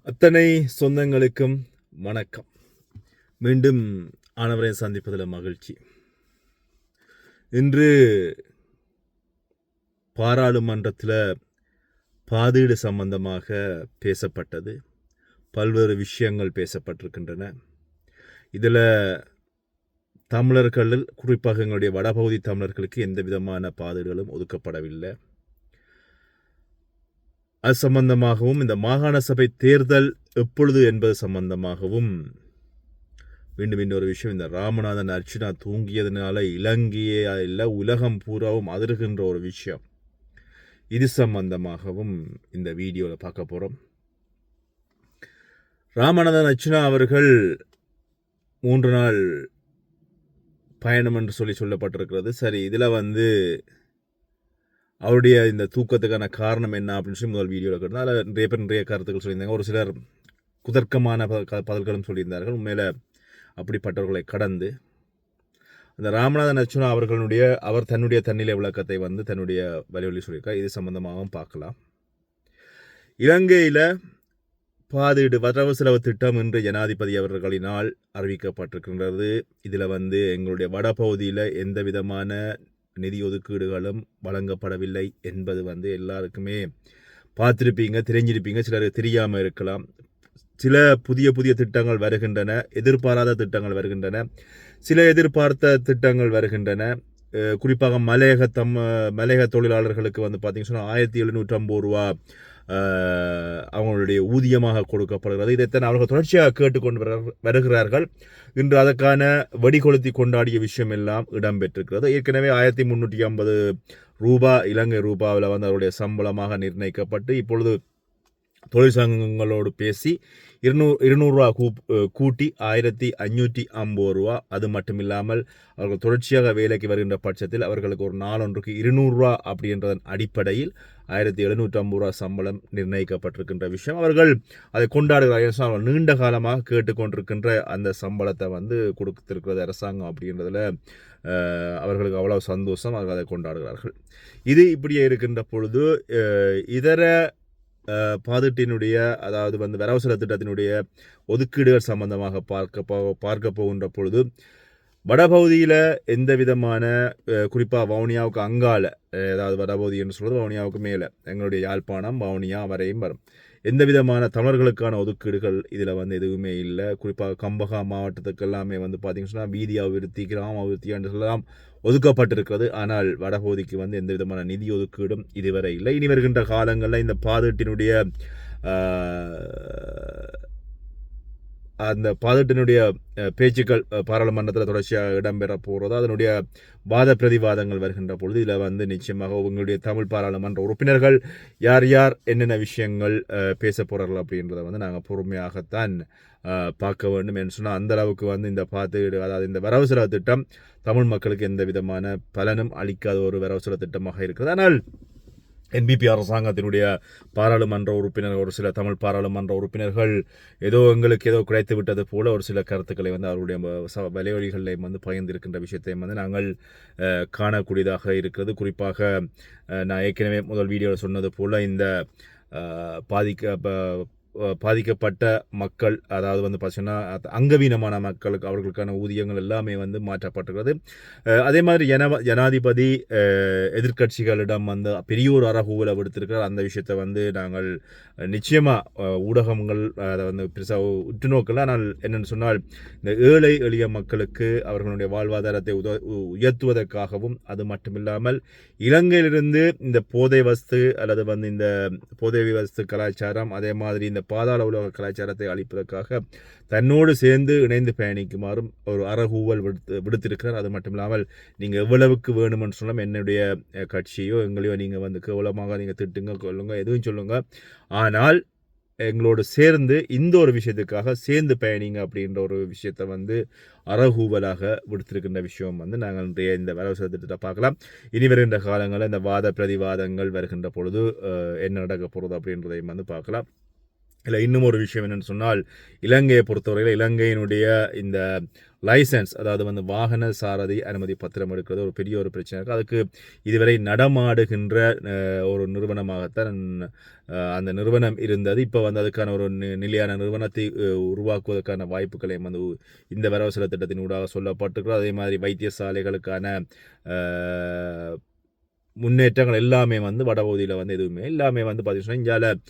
அத்தனை சொந்தங்களுக்கும் வணக்கம். மீண்டும் ஆனவரை சந்திப்பதில் மகிழ்ச்சி. இன்று பாராளுமன்றத்தில் பாதீடு சம்பந்தமாக பேசப்பட்டது. பல்வேறு விஷயங்கள் பேசப்பட்டிருக்கின்றன. இதில் தமிழர்கள், குறிப்பாக எங்களுடைய வடபகுதி தமிழர்களுக்கு எந்த விதமான பாதீடுகளும் ஒதுக்கப்படவில்லை. அது சம்பந்தமாகவும் இந்த மாகாண சபை தேர்தல் எப்பொழுது என்பது சம்பந்தமாகவும் மீண்டும் இன்னொரு விஷயம், இந்த ராமநாதன் அர்ச்சனா தூங்கியதுனால இலங்கையே இல்லை உலகம் பூராவும் அதிர்கின்ற ஒரு விஷயம். இது சம்பந்தமாகவும் இந்த வீடியோவில் பார்க்க போகிறோம். ராமநாதன் அர்ச்சனா அவர்கள் 3 நாள் பயணம் என்று சொல்லப்பட்டிருக்கிறது. சரி, இதில் அவருடைய இந்த தூக்கத்துக்கான காரணம் என்ன அப்படின்னு சொல்லி முதல் வீடியோவில் இருக்கிறது. அதில் நிறைய பேர் நிறைய கருத்துக்கள் சொல்லியிருந்தாங்க. ஒரு சிலர் குதர்க்கமான பதில்களும் சொல்லியிருந்தார்கள். உண்மையில் அப்படிப்பட்டவர்களை கடந்து அந்த ராமநாதன் அர்ச்சனா அவர் தன்னுடைய தன்னிலை விளக்கத்தை தன்னுடைய வலியுறுத்தி சொல்லியிருக்கார். இது சம்பந்தமாகவும் பார்க்கலாம். இலங்கையில் பாதீடு வரவு செலவு திட்டம் இன்று ஜனாதிபதி அவர்களினால் அறிவிக்கப்பட்டிருக்கின்றது. இதில் எங்களுடைய வடபகுதியில் எந்த விதமான நிதி ஒதுக்கீடுகளும் வழங்கப்படவில்லை என்பது எல்லாருக்குமே பார்த்துருப்பீங்க, தெரிஞ்சிருப்பீங்க. சிலருக்கு தெரியாமல் இருக்கலாம். சில புதிய திட்டங்கள் வருகின்றன, எதிர்பாராத திட்டங்கள் வருகின்றன, சில எதிர்பார்த்த திட்டங்கள் வருகின்றன. குறிப்பாக மலையக தொழிலாளர்களுக்கு பார்த்தீங்கன்னு சொன்னால் 1750 ரூபா அவங்களுடைய ஊதியமாக கொடுக்கப்படுகிறது. இதைத்தான் அவர்கள் தொடர்ச்சியாக கேட்டுக்கொண்டு வருகிறார்கள். இன்று அதற்கான வெடிகொளுத்தி கொண்டாடிய விஷயம் எல்லாம் இடம்பெற்றிருக்கிறது. ஏற்கனவே 1350 ரூபா இலங்கை ரூபாவில் அவருடைய சம்பளமாக நிர்ணயிக்கப்பட்டு இப்பொழுது தொழிற்சங்கங்களோடு பேசி 200 ரூபா கூட்டி 1550 ரூபா. அது மட்டும் இல்லாமல் அவர்கள் தொடர்ச்சியாக வேலைக்கு வருகின்ற பட்சத்தில் அவர்களுக்கு ஒரு நாளொன்றுக்கு 200 ரூபா அப்படின்றதன் அடிப்படையில் 1750 ரூபா சம்பளம் நிர்ணயிக்கப்பட்டிருக்கின்ற விஷயம். அவர்கள் அதை கொண்டாடுகிறார்கள். நீண்ட காலமாக கேட்டுக்கொண்டிருக்கின்ற அந்த சம்பளத்தை கொடுத்திருக்கிறது அரசாங்கம் அப்படின்றதுல அவர்களுக்கு அவ்வளவு சந்தோஷம். அவர்கள் அதை கொண்டாடுகிறார்கள். இது இப்படியே இருக்கின்ற பொழுது இதர பாதீட்டினுடைய அதாவது வரவு செலவு திட்டத்தினுடைய ஒதுக்கீடுகள் சம்பந்தமாக பார்க்க போகின்ற பொழுது வடபகுதியில் எந்த விதமான குறிப்பாக வவுனியாவுக்கு அங்கால, அதாவது வடபகுதி என்று சொல்வது வவுனியாவுக்கு மேலே எங்களுடைய யாழ்ப்பாணம் வவுனியா வரையும் வரும், எந்த விதமான தமிழர்களுக்கான ஒதுக்கீடுகள் இதில் எதுவுமே இல்லை. குறிப்பாக கம்பகா மாவட்டத்துக்கு எல்லாமே பார்த்தீங்கன்னு சொன்னால் வீதி அபிவிருத்தி, கிராம அபிவிருத்தி என்று சொல்லலாம் ஒதுக்கப்பட்டிருக்கிறது. ஆனால் வடபகுதிக்கு எந்த விதமான நிதி ஒதுக்கீடும் இதுவரை இல்லை. இனி வருகின்ற காலங்களில் இந்த பாதீட்டினுடைய அந்த பாதீட்டினுடைய பேச்சுக்கள் பாராளுமன்றத்தில் தொடர்ச்சியாக இடம்பெற போகிறதோ அதனுடைய வாத பிரதிவாதங்கள் வருகின்ற பொழுது இதில் நிச்சயமாக உங்களுடைய தமிழ் பாராளுமன்ற உறுப்பினர்கள் யார் யார் என்னென்ன விஷயங்கள் பேச போகிறார்கள் அப்படின்றத நாங்கள் பொறுமையாகத்தான் பார்க்க வேண்டும் என்று சொன்னால் அந்த அளவுக்கு இந்த பாதீடு, அதாவது இந்த வரவு செலவு திட்டம் தமிழ் மக்களுக்கு எந்த விதமான பலனும் அளிக்காத ஒரு வரவு செலவு திட்டமாக இருக்கிறது. ஆனால் என்பிபி அரசாங்கத்தினுடைய பாராளுமன்ற உறுப்பினர்கள், ஒரு சில தமிழ் பாராளுமன்ற உறுப்பினர்கள் எங்களுக்கு ஏதோ கிடைத்து விட்டது போல ஒரு சில கருத்துக்களை அவருடைய வலைவழிகளில் பகிர்ந்திருக்கின்ற விஷயத்தை நாங்கள் காணக்கூடியதாக இருக்கிறது. குறிப்பாக நான் ஏற்கனவே முதல் வீடியோவில் சொன்னது போல இந்த பாதிக்கப்பட்ட மக்கள், அதாவது பார்த்தீங்கன்னா அங்கவீனமான மக்களுக்கு அவர்களுக்கான ஊதியங்கள் எல்லாமே மாற்றப்பட்டிருக்கிறது. அதே மாதிரி ஜனாதிபதி எதிர்கட்சிகளிடம் பெரியோர் அரகூவில் விடுத்திருக்கிறார். அந்த விஷயத்தை நாங்கள் நிச்சயமாக ஊடகங்கள் அதை பெருசாக உற்று நோக்கல. ஆனால் என்னென்னு சொன்னால் இந்த ஏழை எளிய மக்களுக்கு அவர்களுடைய வாழ்வாதாரத்தை உயர்த்துவதற்காகவும், அது மட்டுமில்லாமல் இலங்கையிலிருந்து இந்த போதை வஸ்து அல்லது இந்த போதை வஸ்து கலாச்சாரம், அதே மாதிரி இந்த பாதாள உலக கலாச்சாரத்தை அளிப்பதற்காக தன்னோடு சேர்ந்து இணைந்து பயணிக்குமாறும் ஒரு அறகூவல் விடுத்திருக்கிறார். அது மட்டும் இல்லாமல் நீங்கள் எவ்வளவுக்கு வேணுமென்று சொன்னால் என்னுடைய கட்சியோ எங்களையோ நீங்கள் கேவலமாக நீங்கள் திட்டுங்க, கொள்ளுங்க, எதுவும் சொல்லுங்க, ஆனால் எங்களோடு சேர்ந்து இந்த ஒரு விஷயத்துக்காக சேர்ந்து பயணிங்க அப்படின்ற ஒரு விஷயத்தை அறகூவலாக விடுத்திருக்கின்ற விஷயம் நாங்கள் இந்த வரவு செலவு திட்டத்தை பார்க்கலாம். இனி வருகின்ற காலங்களில் இந்த வாத பிரதிவாதங்கள் வருகின்ற பொழுது என்ன நடக்க போகிறது அப்படின்றதையும் பார்க்கலாம். இல்லை இன்னும் ஒரு விஷயம் என்னென்னு சொன்னால் இலங்கையை பொறுத்தவரையில் இலங்கையினுடைய இந்த லைசன்ஸ் அதாவது வந்து வாகன சாரதி அனுமதி பத்திரம் எடுக்கிறது ஒரு பெரிய ஒரு பிரச்சனை இருக்குது. அதுக்கு இதுவரை நடமாடுகின்ற ஒரு நிறுவனமாகத்தான் அந்த நிறுவனம் இருந்தது. இப்போ வந்து அதுக்கான ஒரு நிலையான நிறுவனத்தை உருவாக்குவதற்கான வாய்ப்புகளையும் வந்து இந்த வரவு செலவு திட்டத்தின் ஊடாக சொல்லப்பட்டிருக்கிறது. அதே மாதிரி வைத்தியசாலைகளுக்கான முன்னேற்றங்கள் எல்லாமே வந்து வடபகுதியில் வந்து எதுவுமே எல்லாமே வந்து பார்த்தீங்கன்னா இந்தியாவில்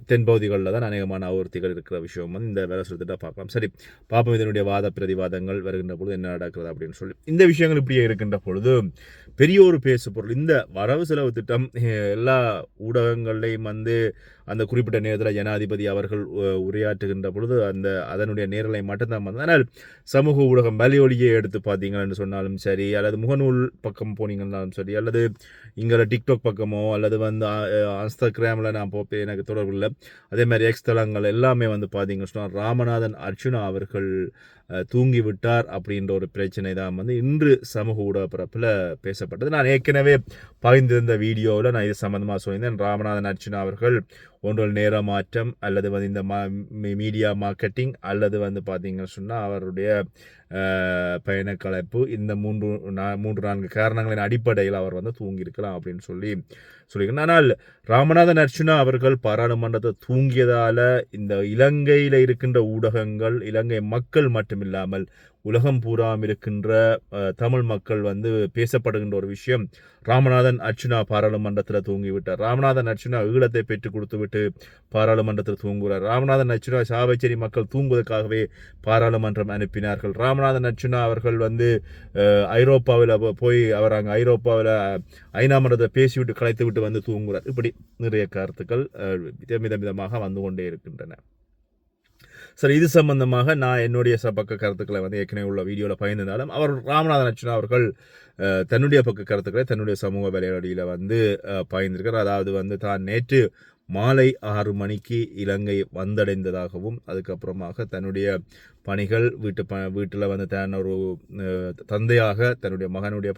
தென்பகுதிகளில் தான் அநேகமான ஆவர்த்திகள் இருக்கிற விஷயம் வந்து இந்த வேலை சொல்லிட்டு பார்க்கலாம். சரி பார்ப்போம் இதனுடைய வாத பிரதிவாதங்கள் வருகின்ற பொழுது என்ன நடக்கிறது அப்படின்னு சொல்லி. இந்த விஷயங்கள் இப்படியே இருக்கின்ற பொழுது பெரிய ஒரு பேசு பொருள் இந்த வரவு செலவு திட்டம் எல்லா ஊடகங்கள்லையும் வந்து அந்த குறிப்பிட்ட நேரத்தில் ஜனாதிபதி அவர்கள் உரையாற்றுகின்ற பொழுது அதனுடைய நேரலை மட்டும்தான் வந்து. ஆனால் சமூக ஊடகம் வலியொலியை எடுத்து பார்த்தீங்கன்னு சொன்னாலும் சரி, அல்லது முகநூல் பக்கம் போனீங்கன்னாலும் சரி, அல்லது இங்கே டிக்டாக் பக்கமோ அல்லது வந்து இன்ஸ்டாகிராமில் நான் போப்பேன் எனக்கு தொடர்பு இல்லை, அதே மாதிரி எக்ஸ் தளங்கள் எல்லாமே வந்து பார்த்தீங்கன்னு சொன்னால் ராமநாதன் அர்ச்சுனா அவர்கள் தூங்கிவிட்டார் அப்படின்ற ஒரு பிரச்சனை தான் வந்து இன்று சமூக ஊடக பரப்பில் பேசப்பட்டது. நான் ஏற்கனவே பகிர்ந்திருந்த வீடியோவில் நான் இது சம்மந்தமாக சொல்லியிருந்தேன். ராமநாதன் அர்ச்சுனா அவர்கள் ஒன்றில் நேர மாற்றம் அல்லது வந்து இந்த மீடியா மார்க்கெட்டிங் அல்லது வந்து பார்த்தீங்கன்னு சொன்னால் அவருடைய பயணக்கலைப்பு இந்த 3-4 காரணங்களின் அடிப்படையில் அவர் வந்து தூங்கியிருக்கலாம் அப்படின்னு சொல்லியிருக்கேன். ஆனால் ராமநாதன் அர்ச்சுனா அவர்கள் பாராளுமன்றத்தை தூங்கியதால் இந்த இலங்கையில் இருக்கின்ற ஊடகங்கள் இலங்கை மக்கள் மட்டுமில்லாமல் உலகம் பூராம் இருக்கின்ற தமிழ் மக்கள் வந்து பேசப்படுகின்ற ஒரு விஷயம், ராமநாதன் அர்ச்சுனா பாராளுமன்றத்தில் தூங்கிவிட்டார். ராமநாதன் அர்ச்சுனா ஈழத்தை பெற்றுக் கொடுத்து விட்டு பாராளுமன்றத்தில் தூங்குகிறார். ராமநாதன் அர்ச்சுனா சாவச்சேரி மக்கள் தூங்குவதற்காகவே பாராளுமன்றம் அனுப்பினார்கள். ராமநாதன் அர்ச்சுனா அவர்கள் வந்து ஐரோப்பாவில் போய் அவர் அங்கே ஐரோப்பாவில் ஐநாமன்றத்தை பேசிவிட்டு கலைத்து விட்டு வந்து தூங்குகிறார். இப்படி நிறைய கருத்துக்கள் விதமாக வந்து கொண்டே இருக்கின்றன. சரி, இது சம்பந்தமாக நான் என்னுடைய பக்க கருத்துக்களை வந்து ஏற்கனவே உள்ள வீடியோவில் பயந்திருந்தாலும் அவர் ராமநாதன் அர்ச்சுனா அவர்கள் தன்னுடைய பக்க கருத்துக்களை தன்னுடைய சமூக வலையொலியில் வந்து பயந்திருக்கிறார். அதாவது வந்து தான் நேற்று மாலை 6 மணிக்கு இலங்கை வந்தடைந்ததாகவும் அதுக்கப்புறமாக தன்னுடைய பணிகள் வீட்டில் வந்து தன் ஒரு தந்தையாக தன்னுடைய மகனுடைய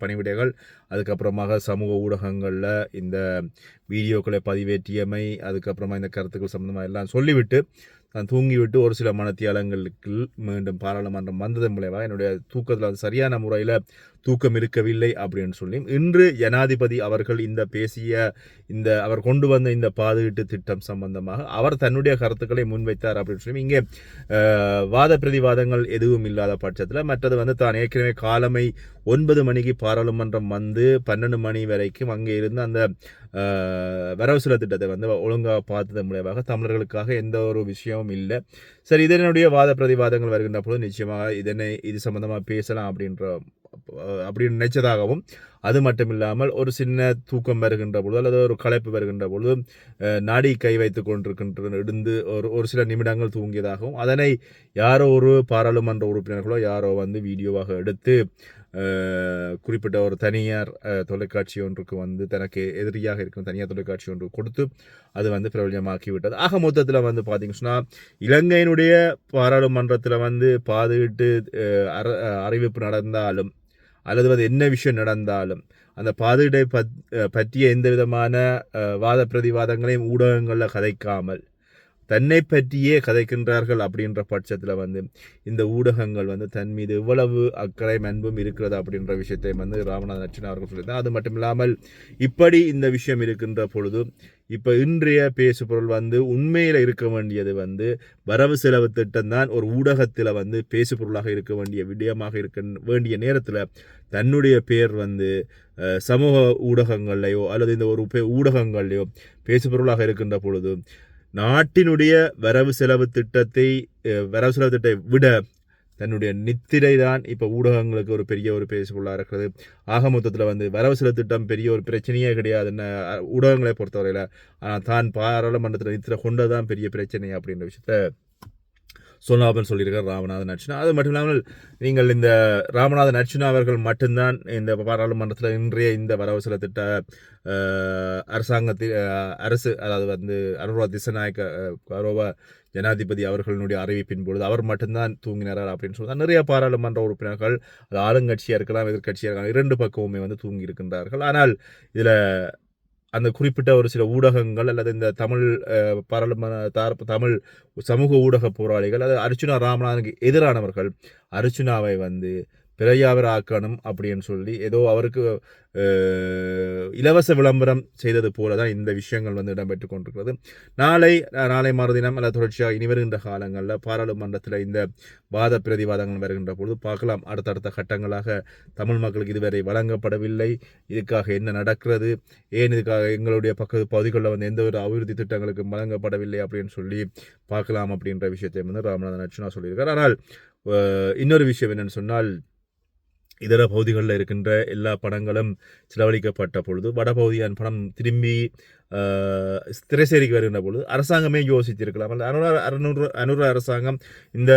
பணிவிடைகள் அதுக்கப்புறமாக சமூக ஊடகங்களில் இந்த வீடியோக்களை பதிவேற்றியமை அதுக்கப்புறமா இந்த கருத்துக்கள் சம்பந்தமாக எல்லாம் சொல்லிவிட்டு நான் தூங்கிவிட்டு ஒரு சில மனத்தியாலங்களுக்கு மீண்டும் பாராளுமன்றம் வந்ததன் மூலமாக என்னுடைய தூக்கத்தில் அது சரியான முறையில் தூக்கம் இருக்கவில்லை அப்படின்னு சொல்லி இன்று ஜனாதிபதி அவர்கள் அவர் கொண்டு வந்த இந்த பாதுகாட்டு திட்டம் சம்பந்தமாக அவர் தன்னுடைய கருத்துக்களை முன்வைத்தார் அப்படின்னு சொல்லி இங்கே வாத பிரதிவாதங்கள் எதுவும் இல்லாத பட்சத்தில் மற்றது வந்து தான் ஏற்கனவே காலமை 9 மணிக்கு பாராளுமன்றம் வந்து 12 மணி வரைக்கும் அங்கே இருந்து அந்த வரவு செலவு திட்டத்தை வந்து ஒழுங்காக பார்த்தது மூலமாக தமிழர்களுக்காக எந்த ஒரு விஷயமும் இல்லை. சரி, இதனுடைய வாத பிரதிவாதங்கள் வருகின்ற பொழுது நிச்சயமாக இது சம்பந்தமாக பேசலாம் அப்படின்னு நினைச்சதாகவும் அது மட்டும் இல்லாமல் ஒரு சின்ன தூக்கம் வருகின்ற பொழுது அல்லது ஒரு களைப்பு வருகின்ற பொழுது நாடி கை வைத்து கொண்டிருக்கின்ற இருந்து ஒரு சில நிமிடங்கள் தூங்கியதாகவும் அதனை யாரோ ஒரு பாராளுமன்ற உறுப்பினர்களோ யாரோ வந்து வீடியோவாக எடுத்து குறிப்பிட்ட ஒரு தனியார் தொலைக்காட்சி ஒன்றுக்கு வந்து தனக்கு எதிரியாக இருக்கிற தனியார் தொலைக்காட்சி ஒன்று கொடுத்து அது வந்து பிரபலமாக்கி விட்டது. ஆக மொத்தத்தில் வந்து பார்த்தீங்கன்னா இலங்கையினுடைய பாராளுமன்றத்தில் வந்து பாதுகாட்டு அறிவிப்பு நடந்தாலும் அல்லது வந்து என்ன விஷயம் நடந்தாலும் அந்த பாதுகாட்டை பற்றிய எந்த விதமான வாத பிரதிவாதங்களையும் ஊடகங்களில் கதைக்காமல் தன்னை பற்றியே கதைக்கின்றார்கள் அப்படின்ற பட்சத்தில் வந்து இந்த ஊடகங்கள் வந்து தன் மீது எவ்வளவு அக்கறை அன்பும் இருக்கிறது அப்படின்ற விஷயத்தை வந்து ராமநாதன் அர்ச்சுனா அவர்கள் சொல்லியிருந்தார். அது மட்டும் இல்லாமல் இப்படி இந்த விஷயம் இருக்கின்ற பொழுது இப்போ இன்றைய பேசு பொருள் வந்து உண்மையில் இருக்க வேண்டியது வந்து வரவு செலவு திட்டம் தான் ஒரு ஊடகத்தில் வந்து பேசு பொருளாக இருக்க வேண்டிய விடயமாக இருக்க வேண்டிய நேரத்தில் தன்னுடைய பேர் வந்து சமூக ஊடகங்கள்லையோ அல்லது இந்த ஒரு ஊடகங்கள்லையோ பேசு பொருளாக இருக்கின்ற பொழுது நாட்டினுடைய வரவு செலவு திட்டத்தை விட தன்னுடைய நித்திரை தான் இப்போ ஊடகங்களுக்கு ஒரு பெரிய ஒரு பேசுபொருளாக இருக்கிறது. ஆக மொத்தத்தில் வந்து வரவு செலவு திட்டம் பெரிய ஒரு பிரச்சனையே கிடையாதுன்னு ஊடகங்களை பொறுத்தவரையில், ஆனால் தான் பாராளுமன்றத்தில் நித்திரை கொண்டதான் பெரிய பிரச்சனை அப்படின்ற விஷயத்த சொன்னாபன் சொல்லியிருக்கார் ராமநாதன் அர்ச்சுனா. அது மட்டும் இல்லாமல் நீங்கள் இந்த ராமநாதன் அர்ச்சுனா அவர்கள் மட்டும்தான் இந்த பாராளுமன்றத்தில் இன்றைய இந்த வரவு செலவு திட்ட அரசு அதாவது வந்து அனுரா திசநாயக்க கௌரவ ஜனாதிபதி அவர்களுடைய அறிவிப்பின் பொழுது அவர் மட்டும்தான் தூங்கினார் அப்படின்னு சொல்லி நிறைய பாராளுமன்ற உறுப்பினர்கள் அது ஆளுங்கட்சியாக இருக்கலாம் எதிர்கட்சியாக இருக்கலாம் 2 பக்கமுமே வந்து தூங்கி இருக்கின்றார்கள். ஆனால் இதில் அந்த குறிப்பிட்ட ஒரு சில ஊடகங்கள் அல்லது இந்த தமிழ் தமிழ் சமூக ஊடக போராளிகள் அது அர்ச்சுனா ராமநாதனுக்கு எதிரானவர்கள் அர்ச்சுனாவை வந்து பிறையாவர் ஆக்கணும் அப்படின்னு சொல்லி ஏதோ அவருக்கு இலவச விளம்பரம் செய்தது போல தான் இந்த விஷயங்கள் வந்து இடம்பெற்றுக் கொண்டிருக்கிறது. நாளை மறுதினம் அல்ல தொடர்ச்சியாக இனி வருகின்ற காலங்களில் பாராளுமன்றத்தில் இந்த வாத பிரதிவாதங்கள் வருகின்ற பொழுது பார்க்கலாம். அடுத்தடுத்த கட்டங்களாக தமிழ் மக்களுக்கு இதுவரை வழங்கப்படவில்லை, இதுக்காக என்ன நடக்கிறது, ஏன் இதுக்காக எங்களுடைய பகுதிகளில் வந்து எந்த ஒரு அபிவிருத்தி திட்டங்களுக்கும் வழங்கப்படவில்லை அப்படின்னு சொல்லி பார்க்கலாம் அப்படின்ற விஷயத்தை வந்து ராமநாதன் அர்ச்சுனா சொல்லியிருக்கார். ஆனால் இன்னொரு விஷயம் என்னன்னு சொன்னால், இதர பகுதிகளில் இருக்கின்ற எல்லா படங்களும் செலவழிக்கப்பட்ட பொழுது வடபகுதியான படம் திரும்பி திரைசேரிக்கு வருகின்ற பொழுது அரசாங்கமே யோசித்திருக்கலாம். அனுர அரசாங்கம் இந்த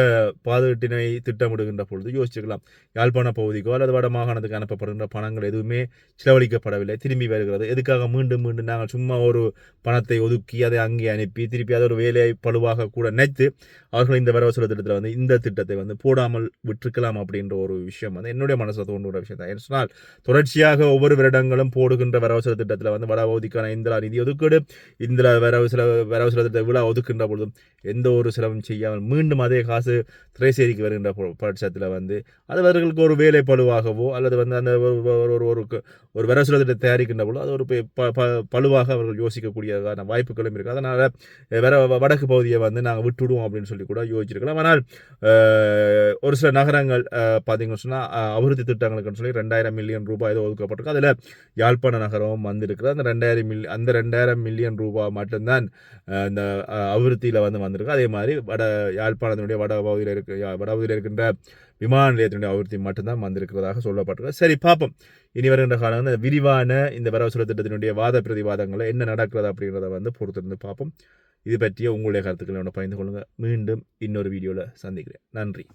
பாதுகாட்டினை திட்டமிடுகின்ற பொழுது யோசிச்சிருக்கலாம். யாழ்ப்பாண பகுதிக்கோ அல்லது வட மாகாணத்துக்கு அனுப்பப்படுகின்ற பணங்கள் எதுவுமே செலவழிக்கப்படவில்லை, திரும்பி வருகிறது. எதுக்காக மீண்டும் மீண்டும் நாங்கள் சும்மா ஒரு பணத்தை ஒதுக்கி அதை அங்கே அனுப்பி திருப்பி அதை ஒரு வேலையை பழுவாக கூட நினைத்து அவர்கள் இந்த வரவு செலவு திட்டத்தில் வந்து இந்த திட்டத்தை வந்து போடாமல் விட்டுருக்கலாம் அப்படின்ற ஒரு விஷயம் வந்து என்னுடைய மனசில் தோன்ற விஷயம் தான். ஏன்னு சொன்னால் தொடர்ச்சியாக ஒவ்வொரு வருடங்களும் போடுகின்ற வரவு செலவு திட்டத்தில் வந்து வடபகுதிக்கான இந்திரா நிதி ஒதுக்கீடு, இந்த வரவு செலவு திட்ட விழா ஒதுக்கின்ற பொழுதும் எந்த ஒரு செலவும் செய்யாமல் மீண்டும் அதே காசு திரைசேரிக்கு வருகின்ற பட்சத்தில் வந்து அது அவர்களுக்கு ஒரு வேலை பழுவாகவோ அல்லது வந்து அந்த ஒரு வரவு செலவு திட்டத்தை தயாரிக்கின்ற பொழுது அது ஒரு பழுவாக அவர்கள் யோசிக்கக்கூடியதான வாய்ப்புகளும் இருக்குது. அதனால் வடக்கு பகுதியை வந்து நாங்கள் விட்டுவிடுவோம் அப்படின்னு சொல்லி கூட யோசிச்சிருக்கலாம். ஆனால் ஒரு சில நகரங்கள் பார்த்தீங்கன்னு சொன்னால் அபிவிருத்தி திட்டங்களுக்குன்னு சொல்லி 2000 மில்லியன் ரூபாய் ஏதோ ஒதுக்கப்பட்டிருக்கு. அதில் யாழ்ப்பாண நகரம் வந்திருக்கிறது. அந்த 2000 மில்லியன் ரூபாய் மட்டும்தான் இந்த அபிவிருத்தியில் வந்து வந்திருக்கு. அதே மாதிரி யாழ்ப்பாணத்தினுடைய வடபகுதியில் இருக்கின்ற விமான நிலையத்தினுடைய அபிவிருத்தி மட்டும்தான் வந்திருக்கிறதாக சொல்லப்பட்டிருக்கு. சரி, பார்ப்போம். இனி வருகின்ற காலம் விரிவான இந்த வரவு செலவு திட்டத்தினுடைய வாத பிரதிவாதங்களை என்ன நடக்கிறது அப்படிங்கிறத வந்து பொறுத்திருந்து பார்ப்போம். இது பற்றிய உங்களுடைய கருத்துக்களை பகிர்ந்து கொள்ளுங்கள். மீண்டும் இன்னொரு வீடியோவில் சந்திக்கிறேன். நன்றி.